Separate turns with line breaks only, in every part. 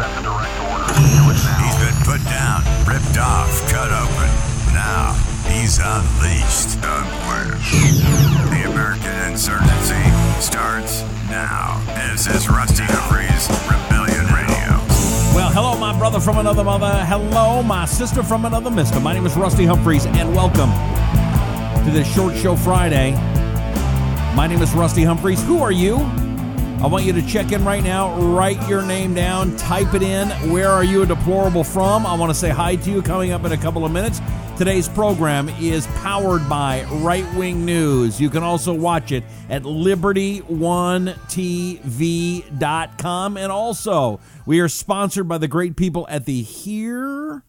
That's a direct order. Do it now.
He's been put down, ripped off, cut open. Now he's unleashed. The American insurgency starts now. This is Rusty Humphries, Rebellion Radio.
Well, hello, my brother from another mother. Hello, my sister from another mister. My name is Rusty Humphries, and welcome to this Short Show Friday. My name is Rusty Humphries. Who are you? I want you to check in right now. Write your name down. Type it in. Where are you a deplorable from? I want to say hi to you coming up in a couple of minutes. Today's program is powered by Right Wing News. You can also watch it at LibertyOneTV.com. And also, we are sponsored by the great people at the HearMeOut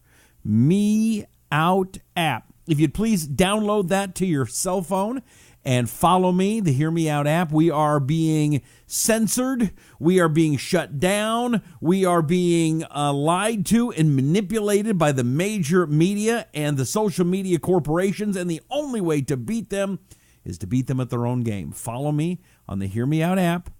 app. If you'd please download that to your cell phone and follow me, the Hear Me Out app. We are being censored. We are being shut down. We are being lied to and manipulated by the major media and the social media corporations. And the only way to beat them is to beat them at their own game. Follow me on the Hear Me Out app.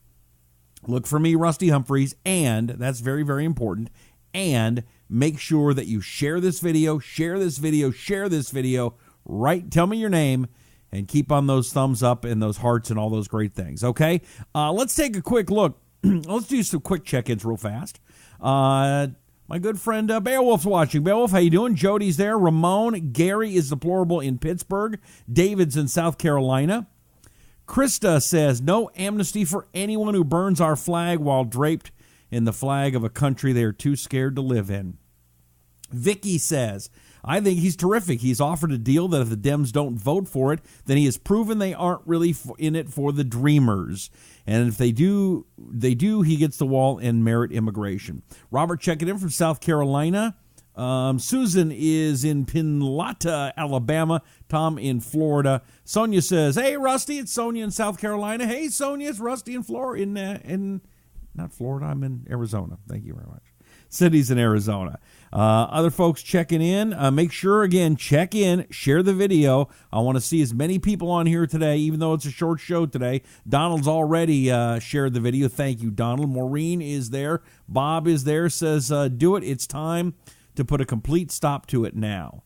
Look for me, Rusty Humphries. And that's very, very important. And make sure that you share this video, share this video, share this video. Right? Tell me your name. And keep on those thumbs up and those hearts and all those great things, okay? Let's take a quick look. Let's do some quick check-ins real fast. My good friend Beowulf's watching. Beowulf, how you doing? Jody's there. Ramon. Gary is deplorable in Pittsburgh. David's in South Carolina. Krista says, no amnesty for anyone who burns our flag while draped in the flag of a country they are too scared to live in. Vicky says, I think he's terrific. He's offered a deal that if the Dems don't vote for it, then he has proven they aren't really in it for the dreamers. And if they do, he gets the wall and merit immigration. Robert checking in from South Carolina. Susan is in Pinlata, Alabama. Tom in Florida. Sonia says, hey, Rusty, it's Sonia in South Carolina. Hey, Sonia, it's Rusty in Florida. Not Florida, I'm in Arizona. Thank you very much. Cities in Arizona. Other folks checking in. Make sure, again, check in, share the video. I want to see as many people on here today, even though it's a short show today. Donald's already shared the video. Thank you, Donald. Maureen is there. Bob is there, says, do it. It's time to put a complete stop to it now.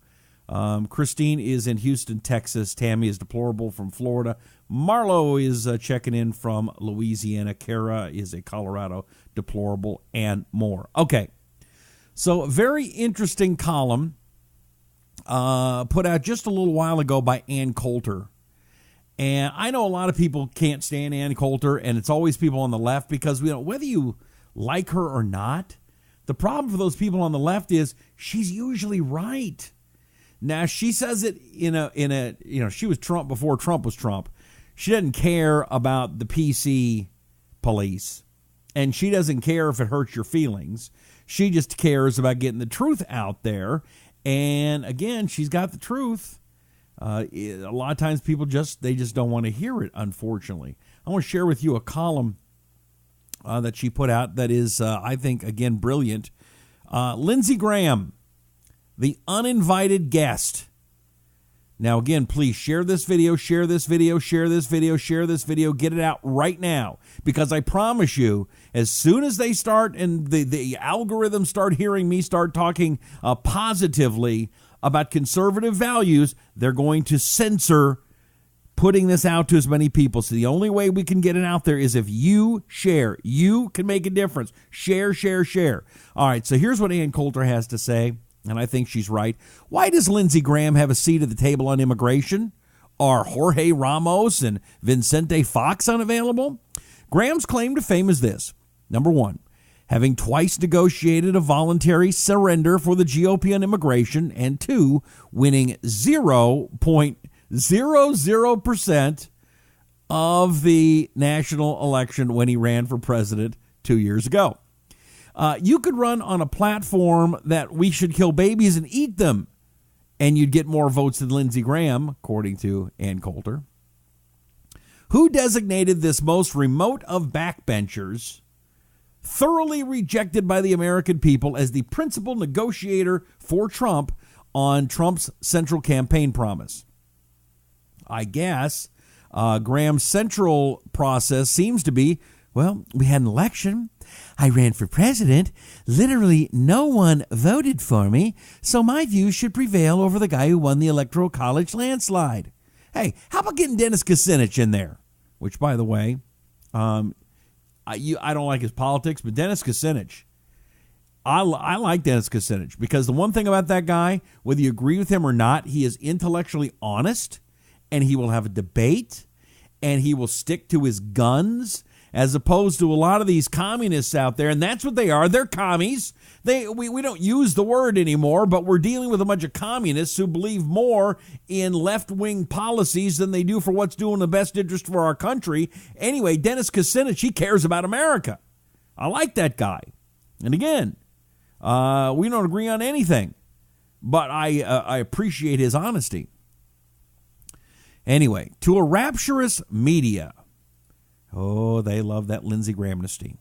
Christine is in Houston, Texas. Tammy is deplorable from Florida. Marlo is checking in from Louisiana. Kara is a Colorado deplorable, and more. Okay. So, a very interesting column put out just a little while ago by Ann Coulter. And I know a lot of people can't stand Ann Coulter, and it's always people on the left because, whether you like her or not, the problem for those people on the left is she's usually right. Now, she says it she was Trump before Trump was Trump. She doesn't care about the PC police, and she doesn't care if it hurts your feelings. She just cares about getting the truth out there. And again, she's got the truth. A lot of times people just don't want to hear it, unfortunately. I want to share with you a column that she put out that is, I think, again, brilliant. Lindsey Graham, the uninvited guest. Now, again, please share this video, share this video, share this video, share this video. Get it out right now, because I promise you, as soon as they start and the algorithms start hearing me start talking positively about conservative values, they're going to censor putting this out to as many people. So the only way we can get it out there is if you share. You can make a difference. Share, share, share. All right, so here's what Ann Coulter has to say. And I think she's right. Why does Lindsey Graham have a seat at the table on immigration? Are Jorge Ramos and Vicente Fox unavailable? Graham's claim to fame is this. Number one, having twice negotiated a voluntary surrender for the GOP on immigration. And two, winning 0.00% of the national election when he ran for president 2 years ago. You could run on a platform that we should kill babies and eat them, and you'd get more votes than Lindsey Graham, according to Ann Coulter. Who designated this most remote of backbenchers, thoroughly rejected by the American people, as the principal negotiator for Trump on Trump's central campaign promise? I guess Graham's central process seems to be, well, we had an election. I ran for president. Literally no one voted for me, so my views should prevail over the guy who won the Electoral College landslide. Hey, how about getting Dennis Kucinich in there? Which, by the way, I don't like his politics, but Dennis Kucinich, I like Dennis Kucinich because the one thing about that guy, whether you agree with him or not, he is intellectually honest, and he will have a debate, and he will stick to his guns, as opposed to a lot of these communists out there, and that's what they are. They're commies. We don't use the word anymore, but we're dealing with a bunch of communists who believe more in left-wing policies than they do for what's doing the best interest for our country. Anyway, Dennis Kucinich, he cares about America. I like that guy. And again, we don't agree on anything, but I appreciate his honesty. Anyway, to a rapturous media. Oh, they love that Lindsey Grahamnesty.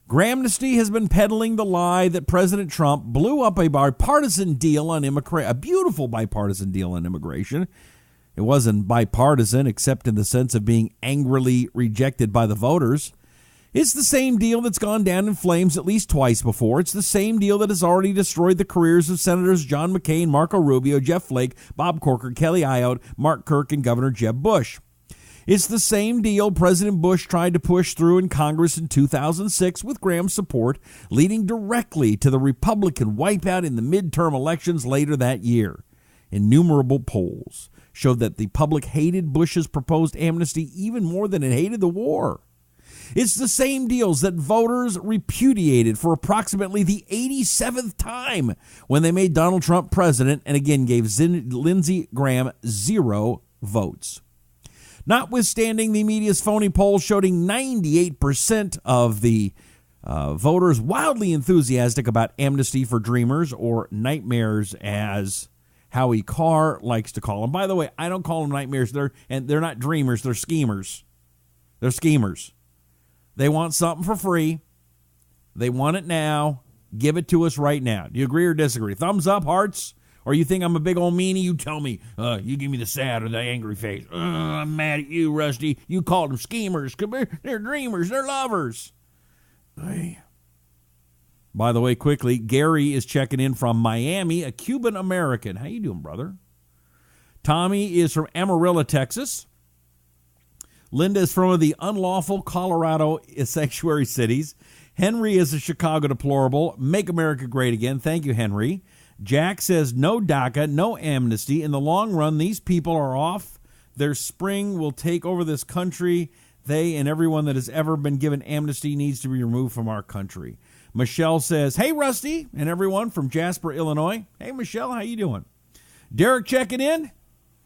Grahamnesty has been peddling the lie that President Trump blew up a bipartisan deal on immigration, a beautiful bipartisan deal on immigration. It wasn't bipartisan except in the sense of being angrily rejected by the voters. It's the same deal that's gone down in flames at least twice before. It's the same deal that has already destroyed the careers of Senators John McCain, Marco Rubio, Jeff Flake, Bob Corker, Kelly Ayotte, Mark Kirk, and Governor Jeb Bush. It's the same deal President Bush tried to push through in Congress in 2006 with Graham's support, leading directly to the Republican wipeout in the midterm elections later that year. Innumerable polls showed that the public hated Bush's proposed amnesty even more than it hated the war. It's the same deals that voters repudiated for approximately the 87th time when they made Donald Trump president and again gave Lindsey Graham 0 votes. Notwithstanding the media's phony poll showing 98% of the voters wildly enthusiastic about amnesty for dreamers, or nightmares as Howie Carr likes to call them. By the way, I don't call them nightmares. They're not dreamers. They're schemers. They're schemers. They want something for free. They want it now. Give it to us right now. Do you agree or disagree? Thumbs up, hearts? Or you think I'm a big old meanie? You tell me. You give me the sad or the angry face. I'm mad at you, Rusty. You called them schemers. They're dreamers. They're lovers. Hey. By the way, quickly, Gary is checking in from Miami, a Cuban American. How you doing, brother? Tommy is from Amarillo, Texas. Linda is from one of the unlawful Colorado sanctuary cities. Henry is a Chicago deplorable. Make America great again. Thank you, Henry. Jack says no DACA, no amnesty. In the long run, these people are off. Their spring will take over this country. They and everyone that has ever been given amnesty needs to be removed from our country. Michelle says, hey, Rusty, and everyone from Jasper, Illinois. Hey, Michelle, how you doing? Derek checking in.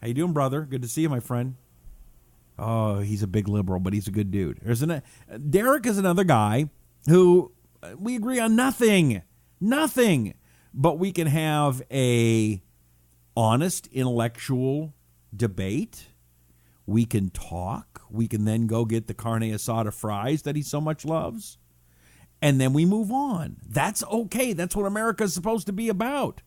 How you doing, brother? Good to see you, my friend. Oh, he's a big liberal, but he's a good dude. Derek is another guy who we agree on nothing. But we can have a honest intellectual debate. We can talk. We can then go get the carne asada fries that he so much loves. And then we move on. That's okay. That's what America is supposed to be about.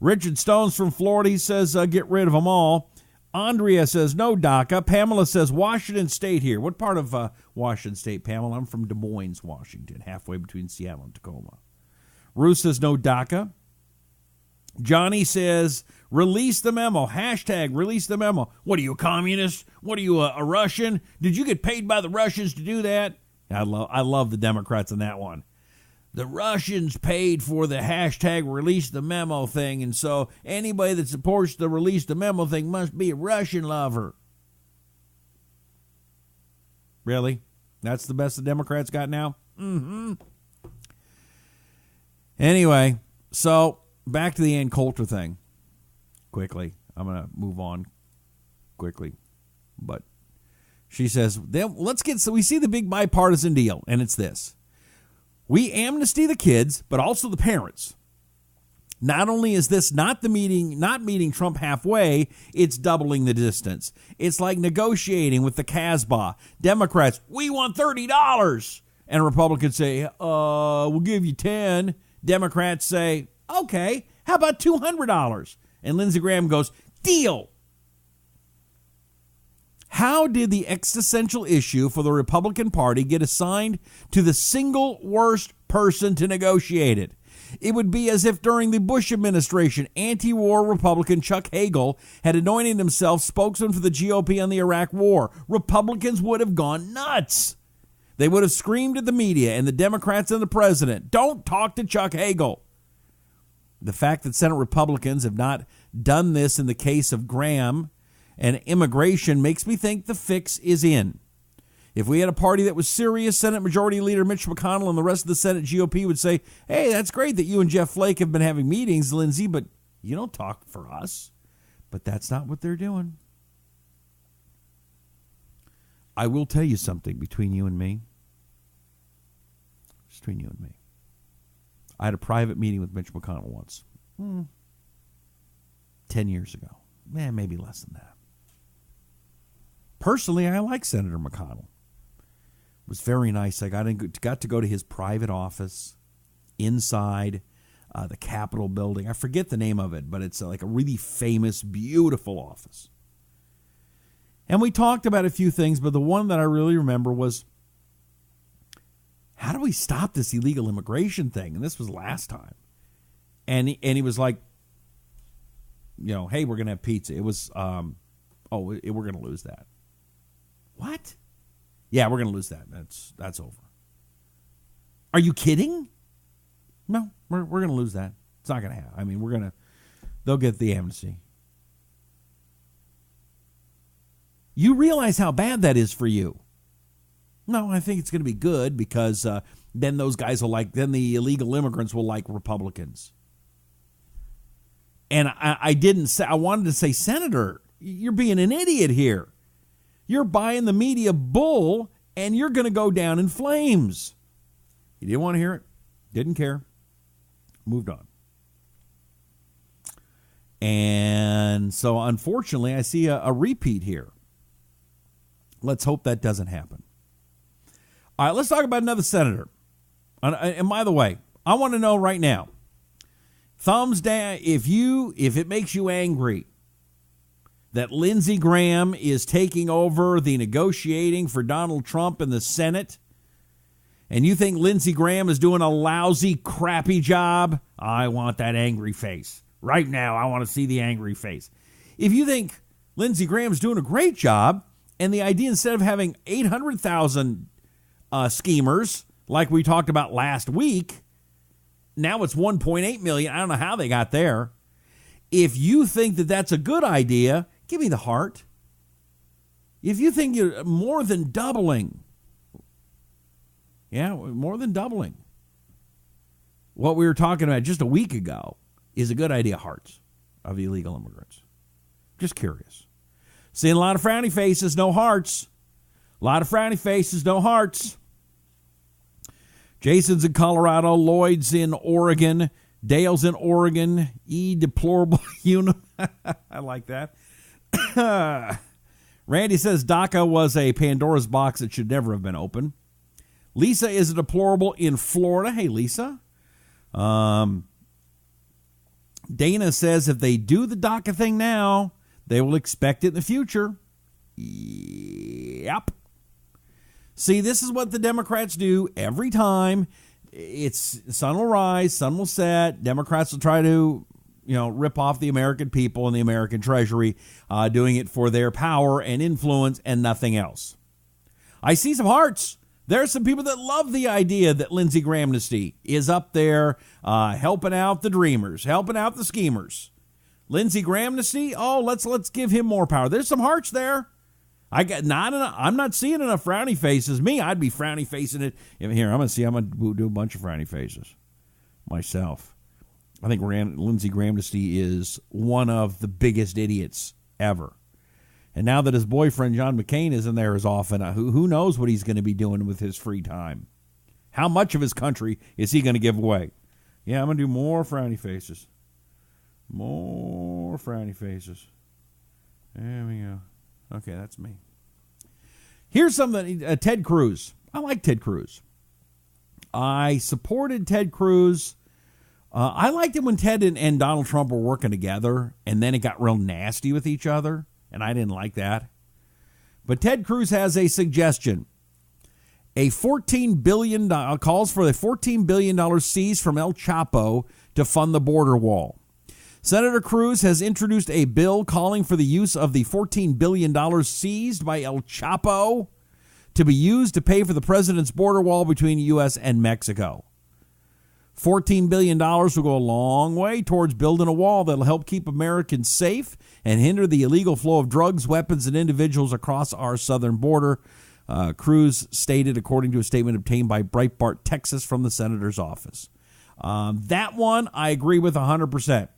Richard Stone's from Florida. He says, get rid of them all. Andrea says, no DACA. Pamela says, Washington State here. What part of Washington State, Pamela? I'm from Des Moines, Washington, halfway between Seattle and Tacoma. Ruth says, no DACA. Johnny says, release the memo. Hashtag release the memo. What are you, a communist? What are you, a Russian? Did you get paid by the Russians to do that? I love the Democrats in that one. The Russians paid for the hashtag release the memo thing, and so anybody that supports the release the memo thing must be a Russian lover. Really? That's the best the Democrats got now? Mm-hmm. Anyway, so back to the Ann Coulter thing. Quickly. I'm going to move on quickly. But she says, we see the big bipartisan deal, and it's this. We amnesty the kids, but also the parents. Not only is this not meeting Trump halfway, it's doubling the distance. It's like negotiating with the Casbah. Democrats, we want $30. And Republicans say, we'll give you 10. Democrats say, okay, how about $200? And Lindsey Graham goes, deal. How did the existential issue for the Republican Party get assigned to the single worst person to negotiate it? It would be as if during the Bush administration, anti-war Republican Chuck Hagel had anointed himself spokesman for the GOP on the Iraq War. Republicans would have gone nuts. They would have screamed at the media and the Democrats and the president, "Don't talk to Chuck Hagel." The fact that Senate Republicans have not done this in the case of Graham and immigration makes me think the fix is in. If we had a party that was serious, Senate Majority Leader Mitch McConnell and the rest of the Senate GOP would say, "Hey, that's great that you and Jeff Flake have been having meetings, Lindsey, but you don't talk for us." But that's not what they're doing. I will tell you something between you and me. Just between you and me. I had a private meeting with Mitch McConnell once. 10 years ago. Maybe less than that. Personally, I like Senator McConnell. It was very nice. I got to go to his private office inside the Capitol building. I forget the name of it, but it's like a really famous, beautiful office. And we talked about a few things, but the one that I really remember was, how do we stop this illegal immigration thing? And this was last time. And he was like, hey, we're going to have pizza. It was, we're going to lose that. What? Yeah, we're going to lose that. That's over. Are you kidding? No, we're going to lose that. It's not going to happen. I mean, they'll get the amnesty. You realize how bad that is for you. No, I think it's going to be good because then those guys then the illegal immigrants will like Republicans. And I wanted to say, Senator, you're being an idiot here. You're buying the media bull, and you're going to go down in flames. He didn't want to hear it. Didn't care. Moved on. And so, unfortunately, I see a repeat here. Let's hope that doesn't happen. All right, let's talk about another senator. And by the way, I want to know right now, thumbs down if it makes you angry that Lindsey Graham is taking over the negotiating for Donald Trump in the Senate, and you think Lindsey Graham is doing a lousy, crappy job, I want that angry face. Right now, I want to see the angry face. If you think Lindsey Graham is doing a great job, and the idea instead of having 800,000 schemers, like we talked about last week, now it's 1.8 million. I don't know how they got there. If you think that that's a good idea, give me the heart. If you think you're more than doubling, what we were talking about just a week ago is a good idea, hearts of illegal immigrants. Just curious. Seeing a lot of frowny faces, no hearts. A lot of frowny faces, no hearts. Jason's in Colorado. Lloyd's in Oregon. Dale's in Oregon. Deplorable I like that. Randy says DACA was a Pandora's box that should never have been opened. Lisa is a deplorable in Florida. Hey, Lisa. Dana says if they do the DACA thing now, they will expect it in the future. Yep. See, this is what the Democrats do every time. It's sun will rise, sun will set. Democrats will try to, rip off the American people and the American Treasury, doing it for their power and influence and nothing else. I see some hearts. There are some people that love the idea that Lindsey Graham is up there helping out the dreamers, helping out the schemers. Lindsey Graham, let's give him more power. There's some hearts there. I'm not seeing enough frowny faces. I'd be frowny facing it. Here, I'm going to do a bunch of frowny faces myself. I think Lindsey Graham is one of the biggest idiots ever. And now that his boyfriend, John McCain, isn't there as often, who knows what he's going to be doing with his free time? How much of his country is he going to give away? Yeah, I'm going to do more frowny faces. More frowny faces. There we go. Okay, that's me. Here's something, Ted Cruz. I like Ted Cruz. I supported Ted Cruz. I liked it when Ted and Donald Trump were working together, and then it got real nasty with each other, and I didn't like that. But Ted Cruz has a suggestion. A $14 billion calls for a $14 billion seize from El Chapo to fund the border wall. Senator Cruz has introduced a bill calling for the use of the $14 billion seized by El Chapo to be used to pay for the president's border wall between the U.S. and Mexico. $14 billion will go a long way towards building a wall that will help keep Americans safe and hinder the illegal flow of drugs, weapons, and individuals across our southern border, Cruz stated, according to a statement obtained by Breitbart, Texas, from the senator's office. That one I agree with 100%.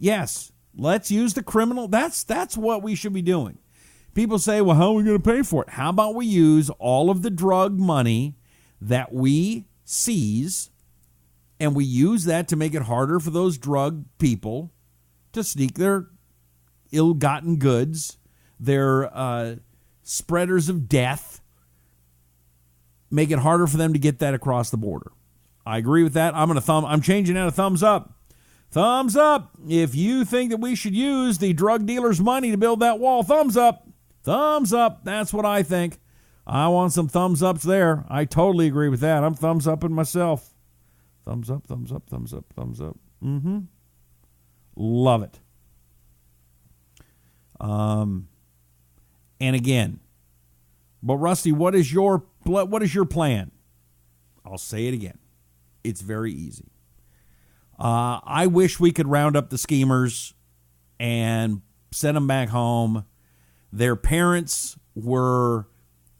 Yes, let's use the criminal. That's what we should be doing. People say, well, how are we going to pay for it? How about we use all of the drug money that we seize, and we use that to make it harder for those drug people to sneak their ill-gotten goods, their spreaders of death, make it harder for them to get that across the border. I agree with that. I'm changing that to thumbs up. Thumbs up if you think that we should use the drug dealers' money to build that wall. Thumbs up. Thumbs up. That's what I think. I want some thumbs ups there. I totally agree with that. I'm thumbs upping myself. Thumbs up, thumbs up, thumbs up, thumbs up. Love it. And again, but Rusty, what is your plan? I'll say it again. It's very easy. I wish we could round up the schemers and send them back home. Their parents were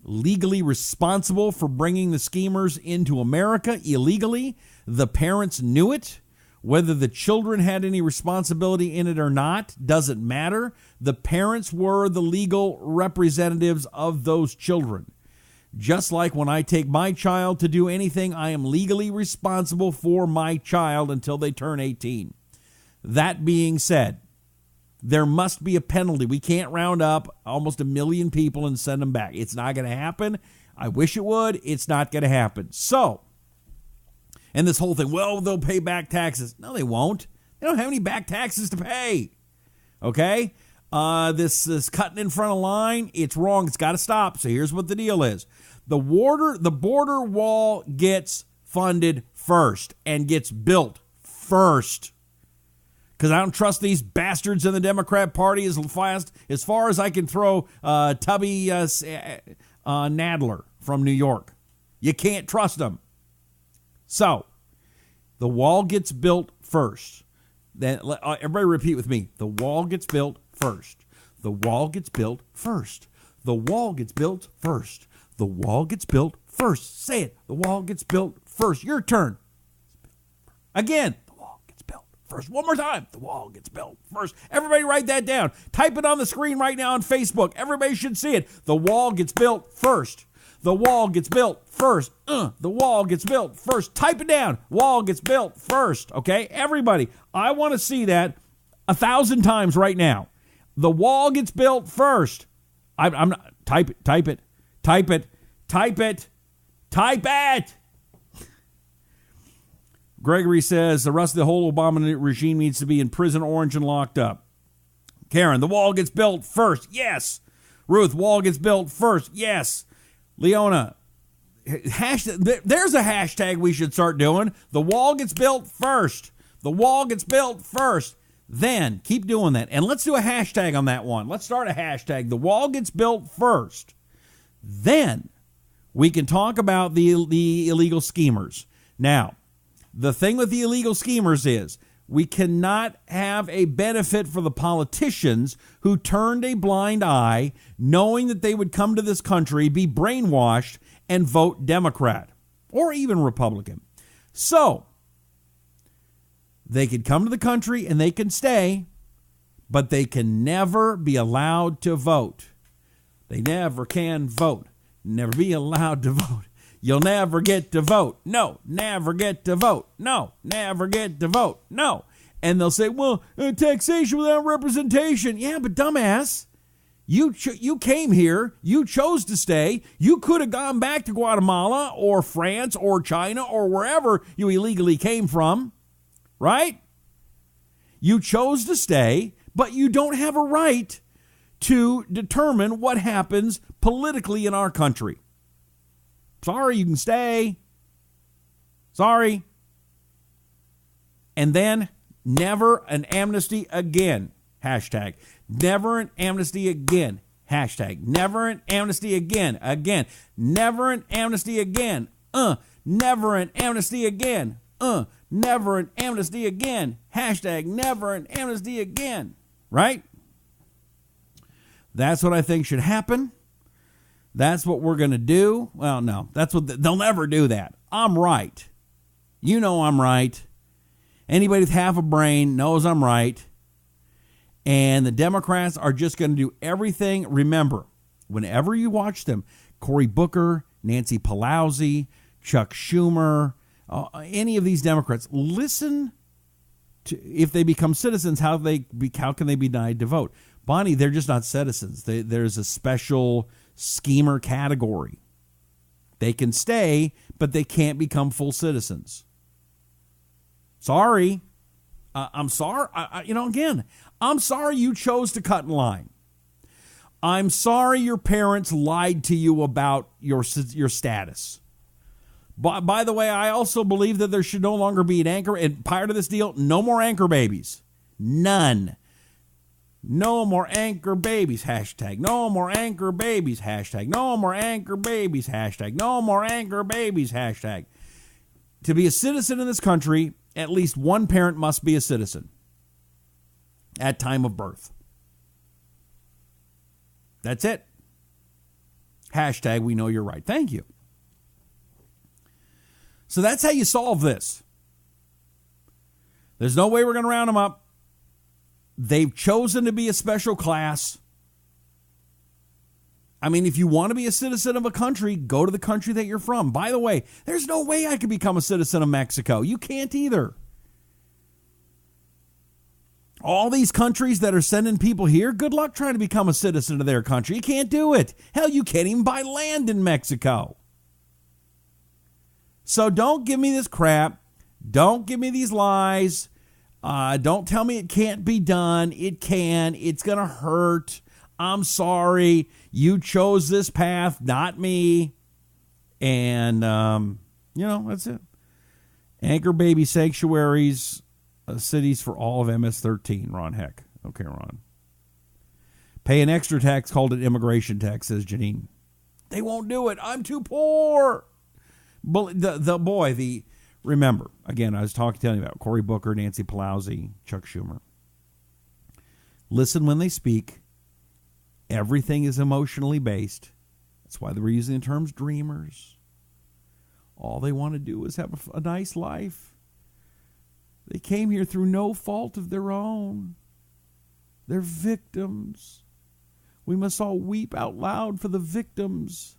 legally responsible for bringing the schemers into America illegally. The parents knew it. Whether the children had any responsibility in it or not doesn't matter. The parents were the legal representatives of those children. Just like when I take my child to do anything, I am legally responsible for my child until they turn 18. That being said, there must be a penalty. We can't round up almost 1 million people and send them back. It's not going to happen. I wish it would. It's not going to happen. So, and this whole thing, well, they'll pay back taxes. No, they won't. They don't have any back taxes to pay. Okay? This cutting in front of line, it's wrong. It's got to stop. So here's what the deal is. The border wall gets funded first and gets built first. Because I don't trust these bastards in the Democrat Party as far as I can throw Tubby Nadler from New York. You can't trust them. So, the wall gets built first. Then everybody repeat with me. The wall gets built first. The wall gets built first. The wall gets built first. The wall gets built first. Say it. The wall gets built first. Your turn. Again. First. One more time. The wall gets built first. Everybody write that down. Type it on the screen right now on Facebook. Everybody should see it. The wall gets built first. The wall gets built first. The wall gets built first. Type it down. Wall gets built first. Okay? Everybody, I want to see that 1,000 times right now. The wall gets built first. I'm not. Type it. Type it. Type it. Type it. Type it. Gregory says the rest of the whole Obama regime needs to be in prison orange and locked up. Karen, the wall gets built first. Yes. Ruth, wall gets built first. Yes. Leona, there's a hashtag we should start doing. The wall gets built first. The wall gets built first. Then keep doing that. And let's do a hashtag on that one. Let's start a hashtag. The wall gets built first. Then we can talk about the illegal schemers. Now, the thing with the illegal schemers is we cannot have a benefit for the politicians who turned a blind eye knowing that they would come to this country, be brainwashed, and vote Democrat or even Republican. So they could come to the country and they can stay, but they can never be allowed to vote. They never can vote. Never be allowed to vote. You'll never get to vote. No, never get to vote. No, never get to vote. No. And they'll say, well, taxation without representation. Yeah, but dumbass, you came here. You chose to stay. You could have gone back to Guatemala or France or China or wherever you illegally came from, right? You chose to stay, but you don't have a right to determine what happens politically in our country. Sorry, you can stay. Sorry. And then, never an amnesty again. Hashtag. Never an amnesty again. Hashtag. Never an amnesty again. Again. Never an amnesty again. Never an amnesty again. Never an amnesty again. Hashtag. Never an amnesty again. Right? That's what I think should happen. That's what we're going to do. Well, no, that's what they'll never do that. I'm right. You know I'm right. Anybody with half a brain knows I'm right. And the Democrats are just going to do everything. Remember, whenever you watch them, Cory Booker, Nancy Pelosi, Chuck Schumer, any of these Democrats, listen to, if they become citizens, how can they be denied to vote? Bonnie, they're just not citizens. There's a special schemer category. They can stay, but they can't become full citizens. Sorry. I'm sorry. Again, I'm sorry you chose to cut in line. I'm sorry your parents lied to you about your status. By the way, I also believe that there should no longer be an anchor. And prior to this deal, no more anchor babies. None. No more anchor babies. Hashtag. No more anchor babies. Hashtag. No more anchor babies. Hashtag. No more anchor babies. Hashtag. To be a citizen in this country, at least one parent must be a citizen at time of birth. That's it. Hashtag we know you're right. Thank you. So that's how you solve this. There's no way we're going to round them up. They've chosen to be a special class. I mean, if you want to be a citizen of a country, go to the country that you're from. By the way, there's no way I could become a citizen of Mexico. You can't either. All these countries that are sending people here, good luck trying to become a citizen of their country. You can't do it. Hell, you can't even buy land in Mexico. So don't give me this crap. Don't give me these lies. Don't tell me it can't be done. It can. It's going to hurt. I'm sorry. You chose this path, not me. And, that's it. Anchor baby sanctuaries, cities for all of MS-13, Ron Heck. Okay, Ron. Pay an extra tax called an immigration tax, says Janine. They won't do it. I'm too poor. Remember, again, I was telling you about Cory Booker, Nancy Pelosi, Chuck Schumer. Listen when they speak. Everything is emotionally based. That's why they were using the terms dreamers. All they want to do is have a nice life. They came here through no fault of their own. They're victims. We must all weep out loud for the victims.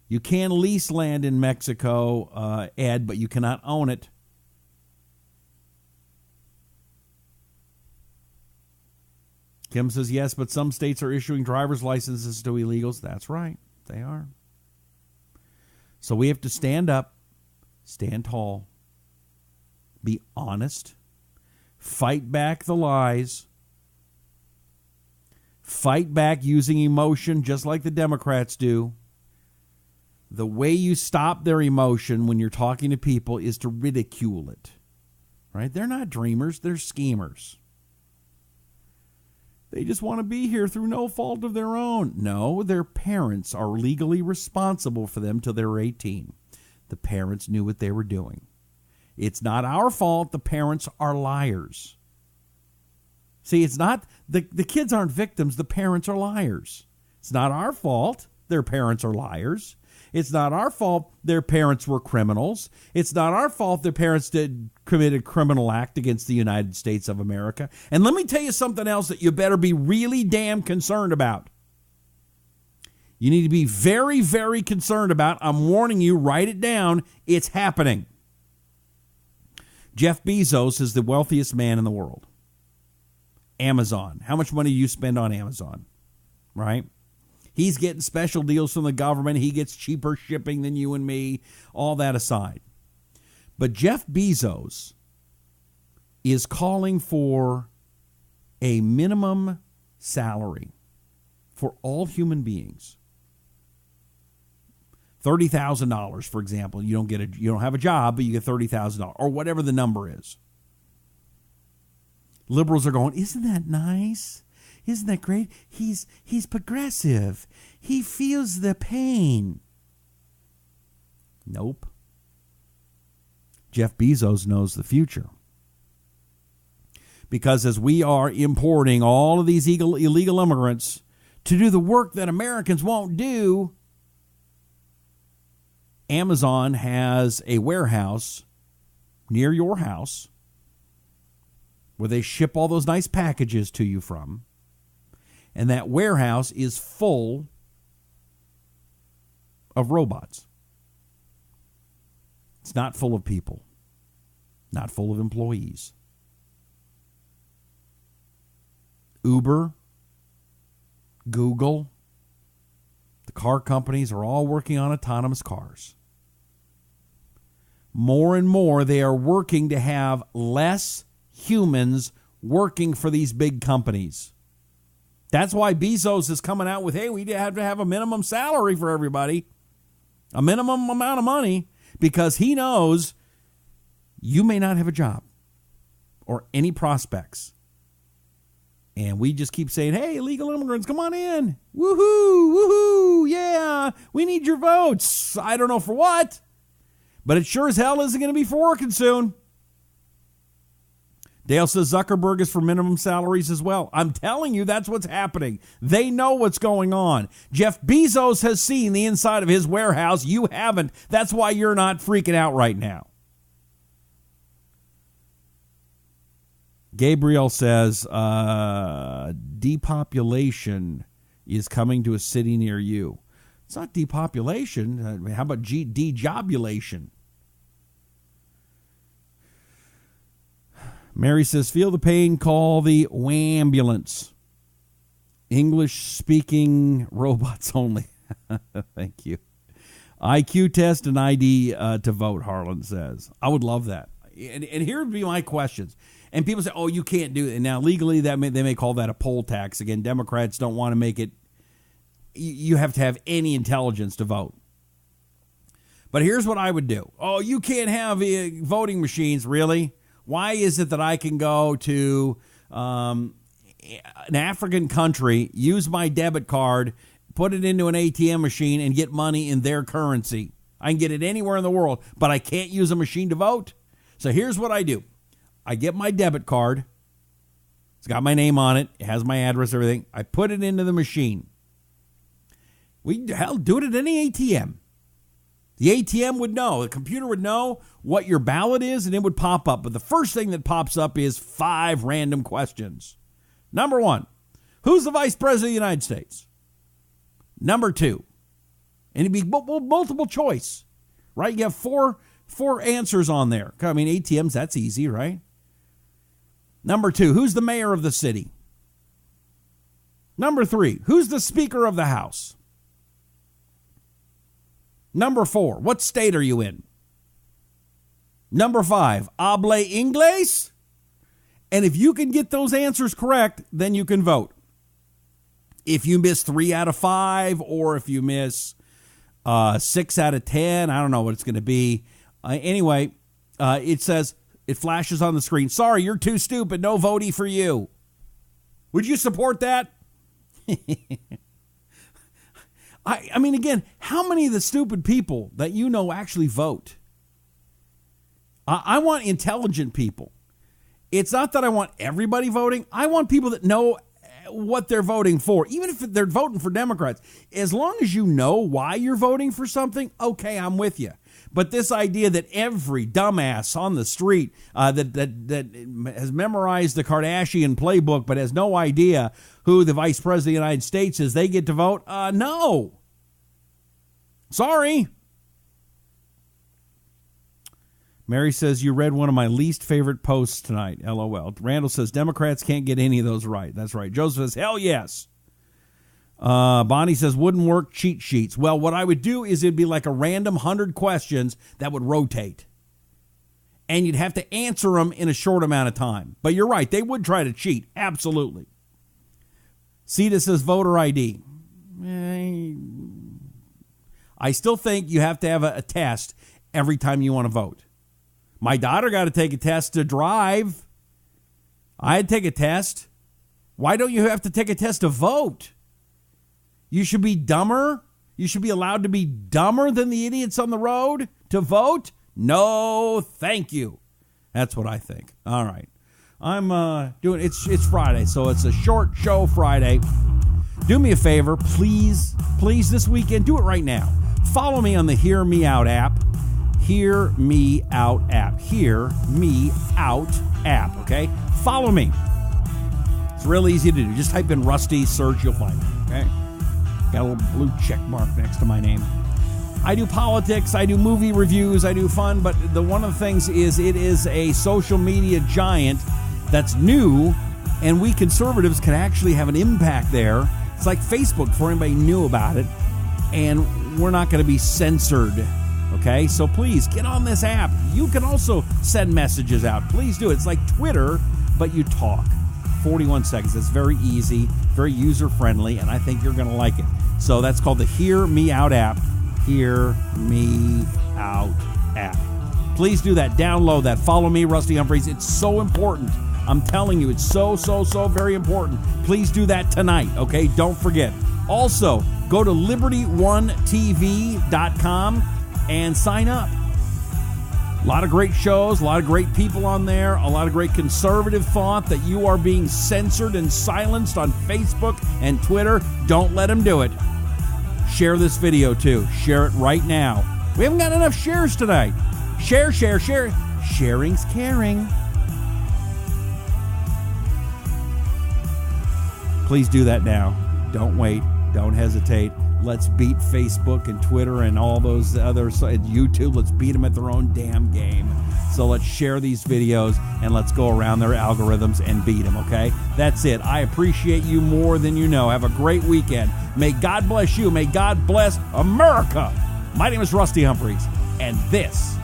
You can lease land in Mexico, Ed, but you cannot own it. Kim says, yes, but some states are issuing driver's licenses to illegals. That's right. They are. So we have to stand up, stand tall, be honest, fight back the lies, fight back using emotion just like the Democrats do. The way you stop their emotion when you're talking to people is to ridicule it. Right? They're not dreamers, they're schemers. They just want to be here through no fault of their own. No, their parents are legally responsible for them till they're 18. The parents knew what they were doing. It's not our fault. The parents are liars. See, it's not, the kids aren't victims. The parents are liars. It's not our fault. Their parents are liars. It's not our fault their parents were criminals. It's not our fault their parents committed a criminal act against the United States of America. And let me tell you something else that you better be really damn concerned about. You need to be very, very concerned about. I'm warning you, write it down. It's happening. Jeff Bezos is the wealthiest man in the world. Amazon. How much money do you spend on Amazon? Right? He's getting special deals from the government. He gets cheaper shipping than you and me. All that aside. But Jeff Bezos is calling for a minimum salary for all human beings, $30,000, for example, you don't have a job, but you get $30,000 or whatever the number is. Liberals are going, isn't that nice? Isn't that great? He's progressive. He feels the pain. Nope. Jeff Bezos knows the future. Because as we are importing all of these illegal immigrants to do the work that Americans won't do, Amazon has a warehouse near your house where they ship all those nice packages to you from. And that warehouse is full of robots. It's not full of people, not full of employees. Uber, Google, the car companies are all working on autonomous cars. More and more, they are working to have less humans working for these big companies. That's why Bezos is coming out with, hey, we have to have a minimum salary for everybody, a minimum amount of money, because he knows you may not have a job or any prospects. And we just keep saying, hey, illegal immigrants, come on in. Woohoo, woohoo, yeah, we need your votes. I don't know for what, but it sure as hell isn't going to be for working soon. Dale says Zuckerberg is for minimum salaries as well. I'm telling you, that's what's happening. They know what's going on. Jeff Bezos has seen the inside of his warehouse. You haven't. That's why you're not freaking out right now. Gabriel says depopulation is coming to a city near you. It's not depopulation. How about dejobulation? Mary says, feel the pain, call the ambulance. English-speaking robots only. Thank you. IQ test and ID to vote, Harlan says. I would love that. And here would be my questions. And people say, oh, you can't do it. And now legally, they may call that a poll tax. Again, Democrats don't want to make it. You have to have any intelligence to vote. But here's what I would do. Oh, you can't have voting machines, really? Why is it that I can go to an African country, use my debit card, put it into an ATM machine, and get money in their currency? I can get it anywhere in the world, but I can't use a machine to vote? So here's what I do. I get my debit card. It's got my name on it. It has my address, everything. I put it into the machine. We do it at any ATM. The ATM would know. The computer would know what your ballot is, and it would pop up. But the first thing that pops up is 5 random questions. Number 1, who's the vice president of the United States? Number 2, and it'd be multiple choice, right? You have four answers on there. I mean, ATMs, that's easy, right? Number 2, who's the mayor of the city? Number 3, who's the Speaker of the House? Number 4, what state are you in? Number 5, habla inglés? And if you can get those answers correct, then you can vote. If you miss 3 out of 5, or if you miss 6 out of 10, I don't know what it's going to be. Anyway, it says, it flashes on the screen, sorry, you're too stupid, no votey for you. Would you support that? I mean, again, how many of the stupid people that you know actually vote? I want intelligent people. It's not that I want everybody voting. I want people that know what they're voting for, even if they're voting for Democrats. As long as you know why you're voting for something, okay, I'm with you. But this idea that every dumbass on the street that has memorized the Kardashian playbook but has no idea who the vice president of the United States is, they get to vote? No. Sorry. Mary says, you read one of my least favorite posts tonight. LOL. Randall says, Democrats can't get any of those right. That's right. Joseph says, hell yes. Bonnie says, wouldn't work, cheat sheets. Well, what I would do is it'd be like a random 100 questions that would rotate. And you'd have to answer them in a short amount of time. But you're right, they would try to cheat. Absolutely. See, this says voter ID. I still think you have to have a test every time you want to vote. My daughter got to take a test to drive. I had to take a test. Why don't you have to take a test to vote? You should be dumber. You should be allowed to be dumber than the idiots on the road to vote? No, thank you. That's what I think. All right. I'm doing it's Friday, so it's a short show Friday. Do me a favor, please this weekend, do it right now. Follow me on the HearMeOut app. HearMeOut app. HearMeOut app, okay? Follow me. It's real easy to do. Just type in Rusty, search, you'll find me, okay? Got a little blue check mark next to my name. I do politics, I do movie reviews, I do fun, but one of the things is it is a social media giant that's new, and we conservatives can actually have an impact there. It's like Facebook before anybody knew about it, and we're not going to be censored, okay? So please, get on this app. You can also send messages out. Please do. It's like Twitter, but you talk. 41 seconds. It's very easy, very user-friendly, and I think you're going to like it. So that's called the HearMeOut app. HearMeOut app. Please do that. Download that. Follow me, Rusty Humphries. It's so important. I'm telling you, it's so very important. Please do that tonight, okay? Don't forget. Also, go to LibertyOneTV.com and sign up. A lot of great shows, a lot of great people on there, a lot of great conservative thought that you are being censored and silenced on Facebook and Twitter. Don't let them do it. Share this video too. Share it right now. We haven't got enough shares tonight. Share. Sharing's caring. Please do that now. Don't wait. Don't hesitate. Let's beat Facebook and Twitter and all those other sites, YouTube. Let's beat them at their own damn game. So let's share these videos and let's go around their algorithms and beat them, okay? That's it. I appreciate you more than you know. Have a great weekend. May God bless you. May God bless America. My name is Rusty Humphries, and this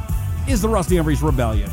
is the Rusty Humphries Rebellion.